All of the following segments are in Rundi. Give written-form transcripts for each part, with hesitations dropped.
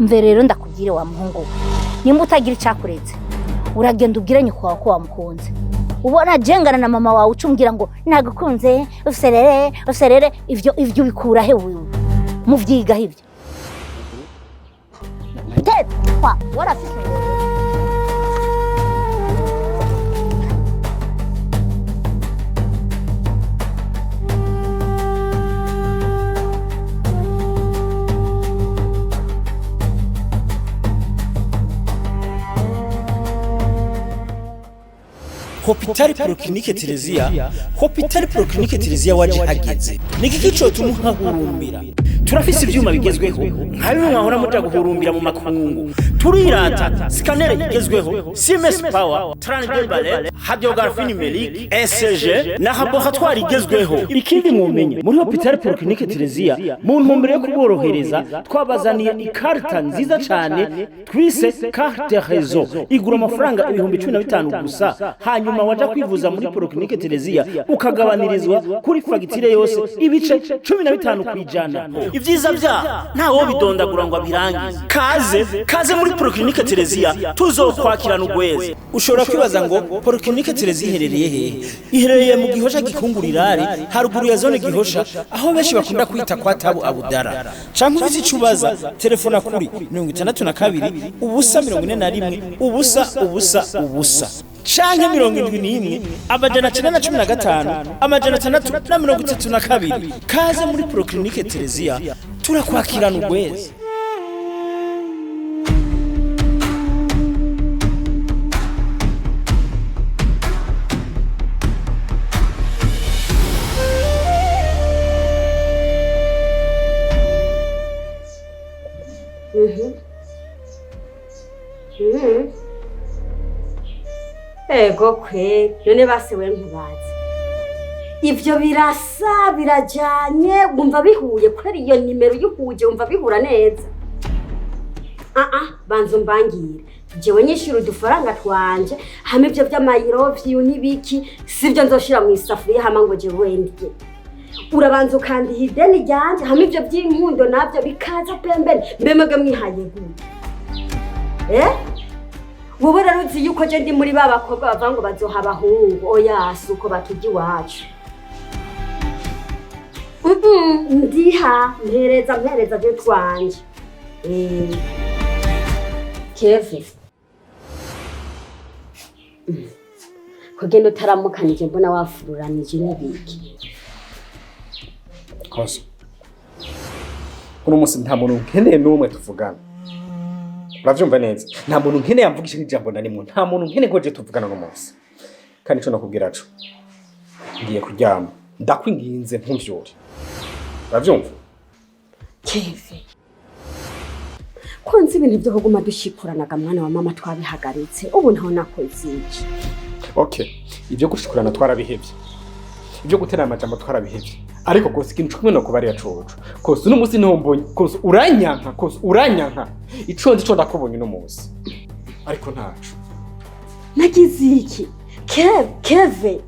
mve rero ndakubwire wa muhungu nimba utagira icyakuretse uragenda ubwire nyoko wawe ko wamukunze ubona jengana na mama wawe ucumbwira ngo nagukunze userere ivyo bikura he wewe muvyiga hivyo kwa warafise Hospitali Proclinique Terezia waje hageze niki kico tumuhahurumbira turafise ivyuma bigezweho nka bimwe mwahora muja guhurumbira mu makungu turirata scanner igezweho CMS power transdebale radiography numérique ECG na laboratoire igezweho ikindi mumenye muri Hospitali Proclinique Terezia mu ntumbero yo kuborohereza twabazaniye ikarita nziza cyane twise carte Réseaux igura amafaranga 15,000 gusa hanyuma waja kwivuza muri Proclinique Terezia ukagabanirizwa kuri fagitire yose ibice 15 kwijana ivyiza vya ntawo bidondagura ngo abirangize kaze muri Proclinique Terezia tuzokwakirana ugweze ushobora kwibaza ngo Proclinique Terezia iherereye he iherereye mu Gihosha Gikungurirari haruguru ya zone Gihosha aho benshi bakunda kwita kwa Tabu Abudara canke uzi icubaza telefona kuri 62 ubusa 41 ubusa canke 71 amajana 915 amajana 632 kaze muri Proclinique Terezia turakwakirana ugweze Ego kwe none basewe nkubazi ivyo birasa birajanye wumva bihuye kwera iyo nimero yuhuje wumva bihura neza banzo mbangire jewe nyishira udufaranga twanje hame ivyo vy'amayiro vyu nibiki sivyo nzoshira mu isafuriya hama ngo jewe ndye urabanza kandi hideni ryanje hame ivyo vy'inkundo navyo bikaza pembeni mbemege mwihaye gute wowe rero uzi yuko je ndi muri babakobwa bavango bazoha abahungu oya suko batugi wacu ndiha mpereza byo twanje Keve kugenda utaramukanije mbona wafururanije n'ibiki koso kuno musi nta muntu nkeneye n'umwe tuvugana uravyumva neza nta muntu nkeneye amvugisha ijambo na rimwe nta muntu nkeneye ko je tuvugana no munsi kandi ico nakubwira co ngiye kuryama ndakwinginze ntumvyure uravyumva Keve konzi ibintu byo kuguma dushikuranaga mwana wa mama twabihagaritse ubu ntaho nakoze iki okay ibyo gushikurana twarabihevye ibyo gutera amajambo twarabihevye ariko kose ikintu kimwe no kubari yacoco kose n'umusi ntombonye kose uranyanka ico ndico ndakubonye no munsi ariko ntaco nagize iki Keve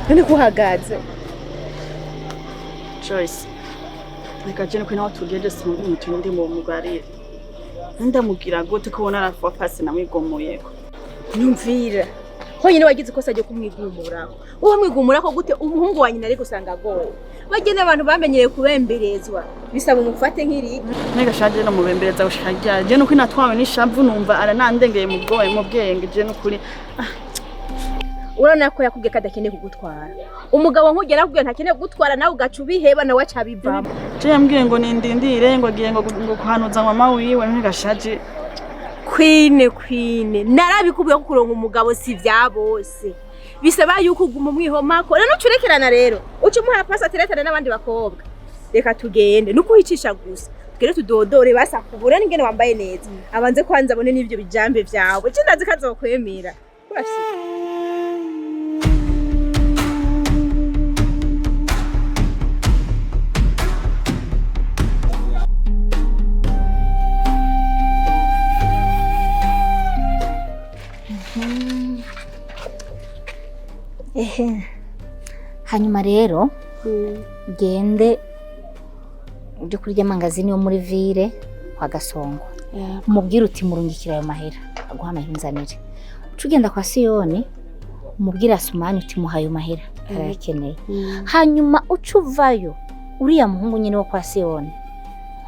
Nani kuhagaze Joyce nikajene ko naho tugeje sinumva umutima ndi mu mugarire ndamubwira gute ko bona arafa pasi namwigomuyeko nyumvira honyine wagize ikosa ryo kumwigumura uwo mwigumura ko gute umuhungu wa nyina ariko usanga gowe bagene abantu bamenyereye kubemberezwa bisaba umufate nk'iri nega shaje no mubembereza ushajya je nuko natwawe n'ishamvu numva aranandengeye mu bwenge je nukuri urana ko yakubwiye kadakeneye kugutwara umugabo nkugera akubwiye ntakeneye kugutwara nawe ugacubiheba nawe acabivamo je yambwiye ngo nindindire ngo agiye ngo kuhanuza mama wiwe ntigashaje kwine narabikubiye ko kuronka umugabo si vya bose bisaba yuko uguma umwihomako rero ucurekerana rero ucumuha pasa teretane n'abandi bakobwa reka tugende nuko uhicisha gusa tugere tudodore basakubura n'ingene wambaye neza abanze kwanza abone n'ivyo bijambe vyawe cyo ndazi kazokwemera urashika hanyuma rero gende uje kurya amangazini yo muri ville kwa Gasongo umubwire uti murungikira ayo mahera aguha amahera nzanire ugenda kwa Siyoni umubwire Asumani uti muhaye mahera arakeneye hanyuma ucuvayo uriya muhungu nyine wo kwa Siyoni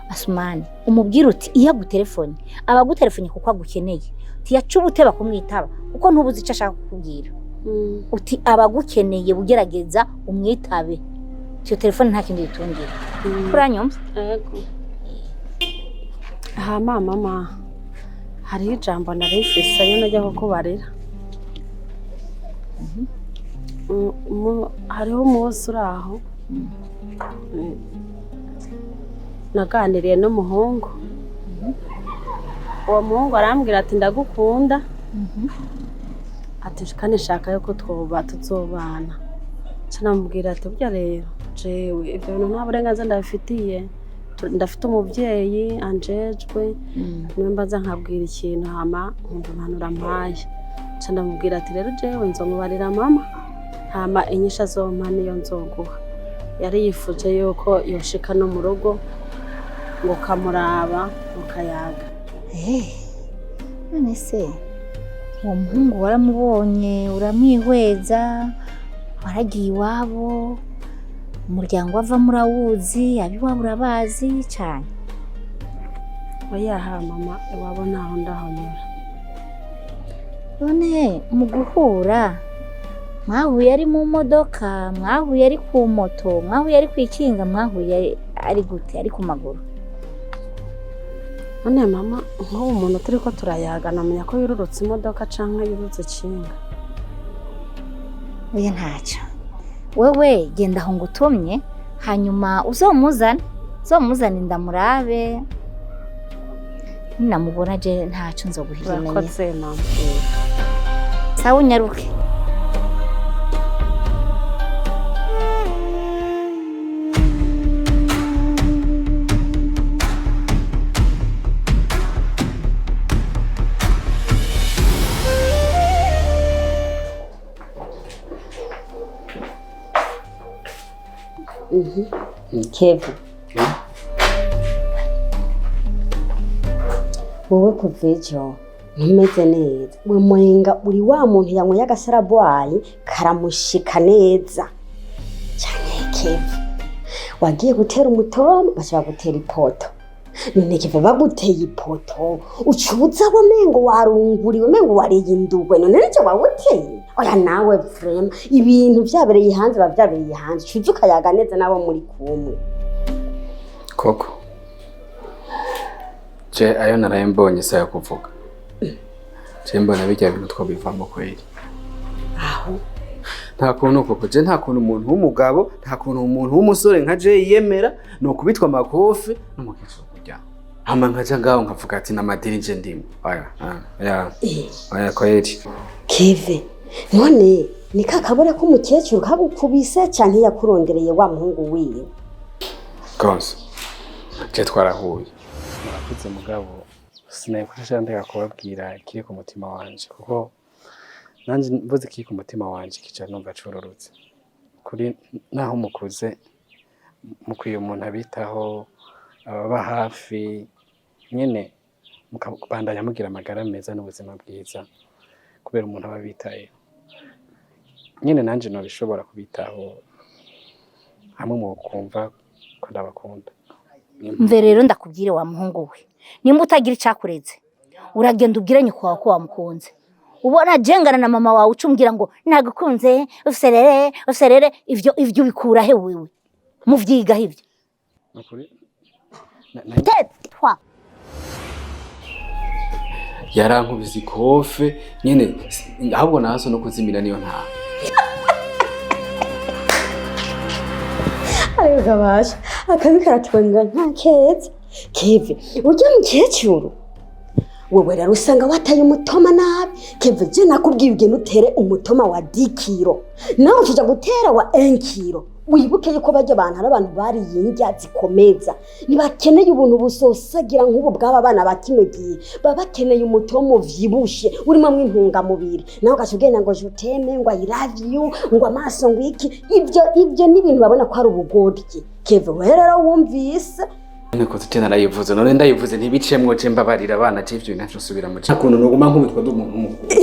Asumani umubwire uti iyo agutelefone abagutelefone kuko agukeneye uti yacubute bakumwitaba kuko ntubuzi ico ashaka kukubwira uti abagukeneye bugerageza umwitabe cyo telefone nta kindi gitungira kuranyumva yego aha mama hari ijambo narifise yo najya kukubarira hariho umunsi uraho naganiriye n'umuhungu uwo muhungu arambwira ati ndagukunda ati kandi nshaka yuko tuzobana canamubwira ati burya rero jewe ibyo bintu nta burenganzira ndabifitiye ndafite umuvyeyi anjejwe niwe mbaza nkabwira ikintu hama nkumva impanuro ampaye canamubwira ati rero jewe nzomubarira mama hama inyisha azompa niyo nzoguha yari yifuje yuko yoshika no mu rugo ngo kamuraba mukayaga none se uwo muhungu waramubonye uramwihweza waragiye iwabo umuryango wava murawuzi abiwabo urabazi cyane oyaha mama iwabo naho ndahonyora none mu guhura mwahuye ari mu modoka mwahuye ari ku moto mwahuye ari kwikinga mwahuye ari gute ari ku maguru none mama nk'ubu umuntu turiko turayaga namenya ko yururutse imodoka canke yurutse kinga oya ntacyo wewe genda aho ngutumye hanyuma uzomuzane ndamurabe ninamubona je ntacyo nzoguhimenye urakoze mama sawa unyaruke Kevin wowe kuva ejo ntumeze neza we mwenga uri wa muntu yanyweye agasarabwayi karamushika neza cyane Kevin wagiye gutera umutomo bashaka gutera ipoto none Kevin baguteye ipoto ucubuza wo mengo warunguriwe mengo wariyindugwe none nicyo wawuteye oya nawe frame ibintu byabereye hanze bavyabereye hanze cuzuka yaga neza nabo muri kumwe koko je ayo naraye mbonye saya kuvuga je mbona bijya bintu twabivamo kweli aho nta kuntu koko je nta kuntu umuntu w'umugabo nta kuntu umuntu w'umusore nka je yemera no kubitwa makofi no mukizo kujya hama nkaja ngaho nkavuga ati namadirije ndimo aya kweli Kevin none ni kakabore ko umukecuru kagukubise cyane yakurondereye wa muhungu wiwe Konse je twarahuye murakuze mugabo sinayifasha ndeka kubabwira kiri ku mutima wanje kuko nanje mvuze kiri ku mutima wanje kica numva cororotse kuri naho mukuze mukwiye umuntu abitaho ababa hafi nyene mukabandanya mugira amagara meza n'ubuzima bwiza kubera umuntu ababitaye nyene nanje no bishobora kubitaho hamwe mu kumva ko ndabakunda mve rero ndakubwire wa muhungu we nimba utagira icyakureze uragenda ubwire nyoko wawe ko wamukunze ubona jengana na mama wawe ucumbwira ngo nagukunze userere ivyo bikura he wewe muvyiga hivyo nukuri tetwa yarankubise ikofe nyene ahubwo naso no kuzimira niyo nta ayo gabasha akabi karatwenga nta keza Keve ujya mukecuru wewe rero usanga wataye umutoma nabi. Keve je nakubwiye ugende utere umutoma wa 10 kilo nawe uja gutera wa 1 kilo. Wibuke yuko bajya abantu ari abantu bari yindya zikomeza nibakeneye ubuntu busosagira nk'ubu bw'aba bana bakinogiye baba bakeneye umutomo vyibushe urimo mw'intunga mubiri nawe gashugenda ngo juteme ngo I love you ngo amaso ngo iki ibyo ni ibintu babona ko ari ubugoryi. Keve rero wumvise niko tutena nayivuze none ndayivuze ntibicemwo je mbabarira abana tivyo naco subira mu cyakuntu noguma nk'umutwe d'umuntu mukuru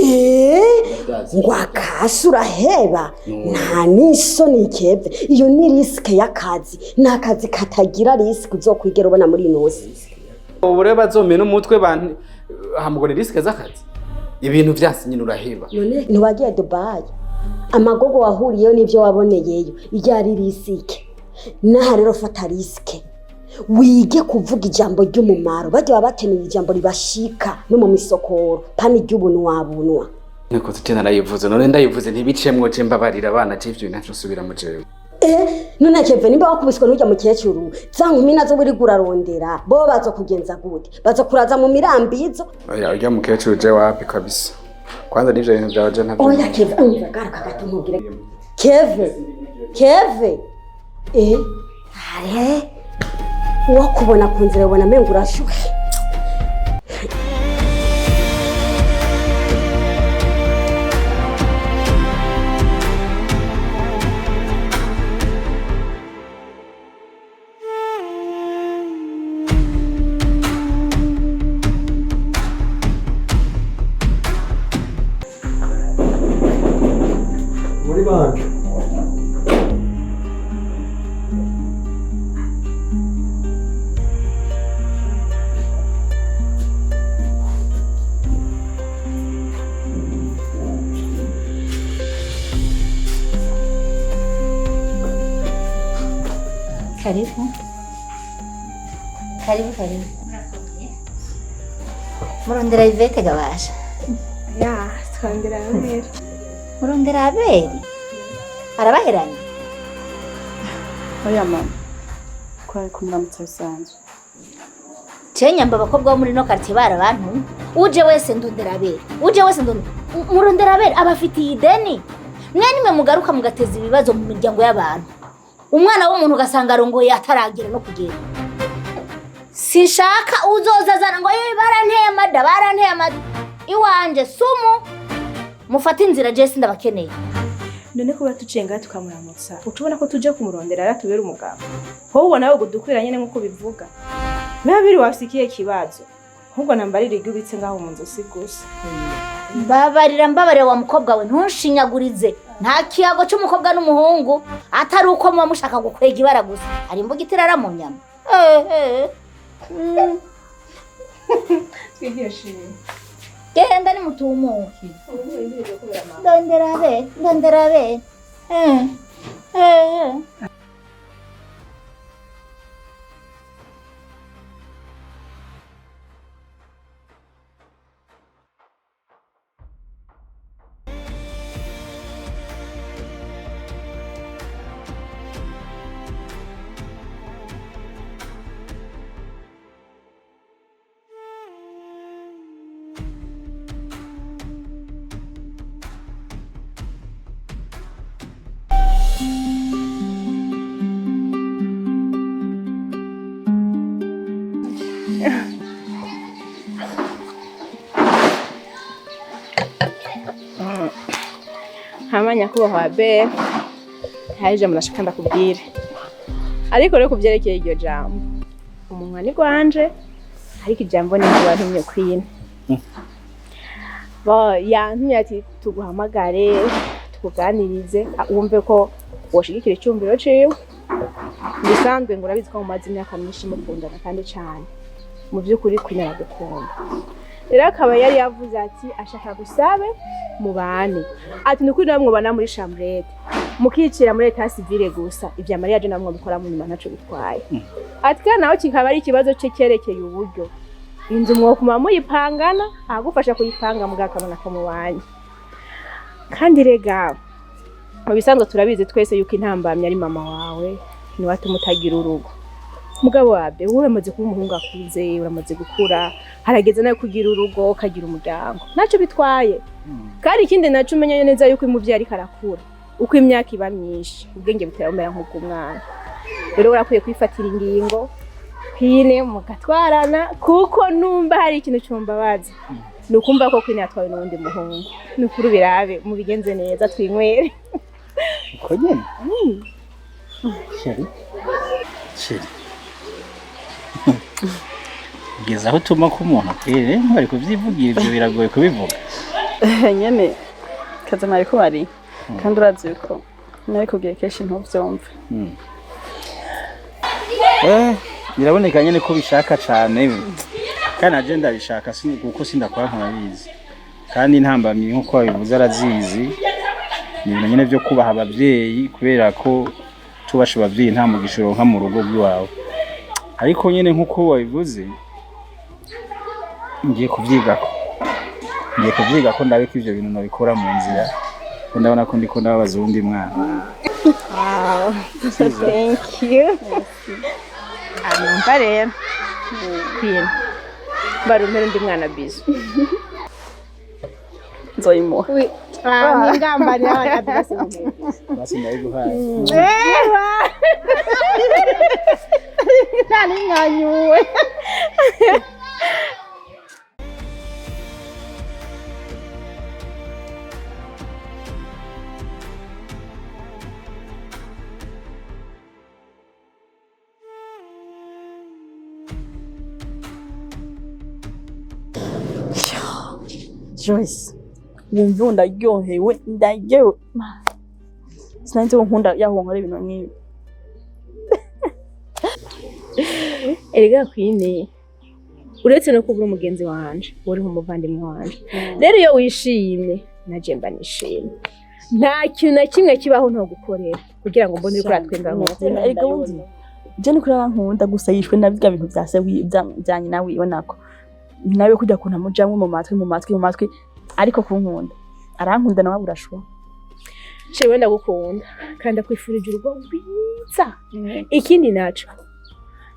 ngo akasura heba nta nisoni. Keve iyo ni riske y'akazi n'akazi katagira riske uzokwigera ubona muri inosi. ubure bazomena umutwe bantu hamugone riske z'akazi ibintu vyasinyina uraheba none ntiwagiye Dubai amagogo wahuriyeyo n'ivyo waboneyeyo iryari risike naha rero fata riske wige kuvuga ijambo ry'umumaro bajya bakeneye ijambo ribashika no mu misokoro pani ry'ubuntu wabunwa. niko tutena nayivuze none ndayivuze ntibicemwo je mbabarira abana tivyo naco subira mu jewe none Keve nimba wakubiswe n'ujya mukecuru zankumi nazo buri gurarondera bo bazo kugenza gute bazo kuraza mu mirambizo. oya ujya mukecuru je wapi kabisa kwanza nivyo bintu byawe je ntavyo. Oya Keve garuka gato mubwire Keve are wakubona kunzira ubona mengo urashuhe. muri banki Karibu. Murondera Ivete gabasha. Ya, twandira Abel. Murondera Abel. Arabaheranye. Oya mama. Kwari kumuramutsa bisanzwe. Cenya mba bakobwa bo muri no quartier barabantu. Uje wese ndondera Abel. Murondera Abel abafitiye ideni. Mwe mugaruka mugateza ibibazo mu miryango y'abantu. Umwana w'umuntu ugasanga arongoye ataragira no kugenda. Sinshaka uzozazana ngo baranteye amada iwanje sumu mufata inzira je sindabakeneye. None kuba tucenga tukamuramutsa ucubona ko tuje kumurondera aratubera umugabo ho ubona yo gudukwira nyene nkuko bivuga nabiri wasikiye kibazo ahubwo nambarira igubitse ngaho mu nzu sigusa. Mbabarira wa mukobwa we ntushinyagurize nta kiyago cy'umukobwa n'umuhungu atari uko muba mushaka gukwega ibara gusa ari imbuga itirara mu nyama. Genda ni mutumuke ndondera Abel. Hamanya kubaho Abel haje munashaka ndakubwire ariko rero kuvyerekeye iryo jambo umunwa ni gwanje ariko ijambo ni abantu kwine yantumye ati tuguhamagare tukuganirize wumve ko woshigikira icyumviro ciwe bisanzwe ngo urabizi ko mu mazi imyaka myinshi mukundana kandi cyane mu by'ukuri kwinara gukunda. Rero akaba yari yavuze ati ashaka gusabe mubane ati nukuri namwe mubana muri chambrette mukicira muri etat civile gusa ivya mariage namwe mukora mu nyuma ntaco bitwaye ati kana naho kikaba ari ikibazo cyerekeye uburyo inzu mwokuma muyipangana agufasha kuyipanga mugakabona ko mubanye kandi rega mu bisanzwe turabizi twese yuko intambamye ari mama wawe ni watu mutagira urugo mugabo wabe uramaze kuba umuhungu akuze uramaze gukura harageze nayo kugira urugo ukagira umuryango naco bitwaye kandi ikindi naco umenye neza yuko imuvyi ari karakura uko imyaka iba myinshi ubwenge butera umera nk'ubw'umwana rero urakwiye kwifatira ingingo kwine mugatwarana kuko numva hari ikintu cyumbabaza nukumva ko kwine yatwawe n'undi muhungu nukuri birabe mubigenze neza twinywere uko nyene sheri ugeze aho utuma ko umuntu kwere bari kuvyivugira ivyo biragoye kubivuga nyene kazana ariko bari kandi urazi yuko nari kubwiye kenshi ntuvyumve biraboneka nyene ko bishaka cane kandi aje ndabishaka kuko sindakora nk'abizi kandi intambamye nkuko babivuze arazizi ni ibintu nyene vyo kubaha abavyeyi kubera ko tubasha abavyeyi nta mugisha uronka mu rugo rwawe ariko nyene nkuko babivuze ngiye kuvyiga ko ndabe ko ivyo bintu nabikora mu nzira ko ndabona ko ndiko ndababaza uwundi mwana. Wow, thank you. Anumva rero kwina barumera undi mwana bizo nzoyimuha n'ingambane y'abanyabirasi basi ndayiguhaye nta n'inkanyuwe Joyce, wumva ndaryohewe ndaryohewe sinanze ko nkunda yahonkora ibintu nk'ibi erega kwine uretse no kubura umugenzi wanje uri nk'umuvandimwe wanje rero iyo wishimye naje mba nishimye nta kintu na kimwe kibaho nto gukorera kugira ngo mbone ko ratwenga nk'uko erega wundi je niko nkunda gusa yishwe na bya bintu byase bya nyina wiwe nako nawe kujya kunta mujamwe mu matwi ariko kunkunda arankunda nawe burashwa cewe ndagukunda kandi akwifurije urugo rwiza ikindi naco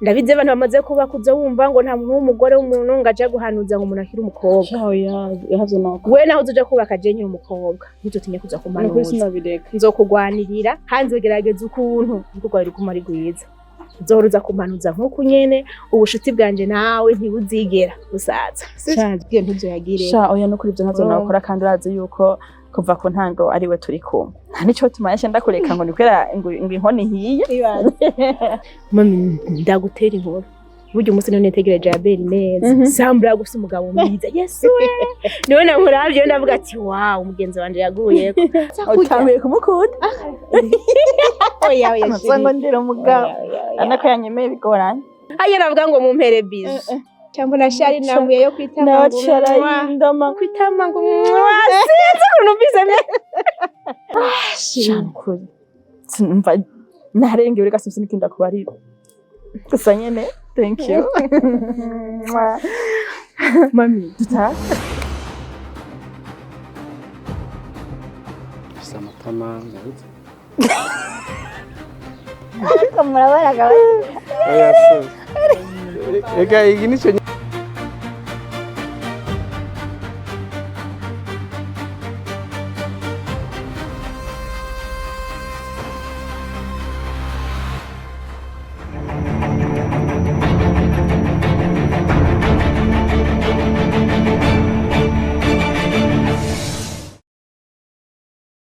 ndabize abantu bamaze kuba kuza wumva ngo nta muntu w'umugore w'umuntu ngaje guhanuza ngo umuntu akiri umukobwa yahavye nako we naho uzoja kubaka je nyine umukobwa nitutinye kuza kumanuza nzokugwanirira kandi nzogerageza ukuntu kuko ari kumari gwiza zoruza kumanuza nkuko nyene ubushuti bwanje nawe ntibuzigera gusaza cyazwe ntuzo yagire sha oya no kuri ivyo ntazo nakora kandi urazi yuko kuva ku ntango ari we turi kumwe nta nico tumayeshe ndakureka ngo nikwera ngo inkoni hiye mami ndagutera inkuru buryo umunsi none ntegereje Abel neza sambura gusa umugabo mwiza yesu we niwe namuravye ndavuga ati wow umugenzi wanje yaguye utambiye kumukunda oya ngo ndira umugabo anako yanyemeye bigoranye aye navuga ngo mumpere bizo cyangwa nashari namuye yo kwitama ndama kwitama ngo wasinze kunumvise me shankuri sinumva narenge uri gasimse nikinda kubarira gusa nyene thank you mami tuta samatama ngaruze murabona gawe oya so ega igi nico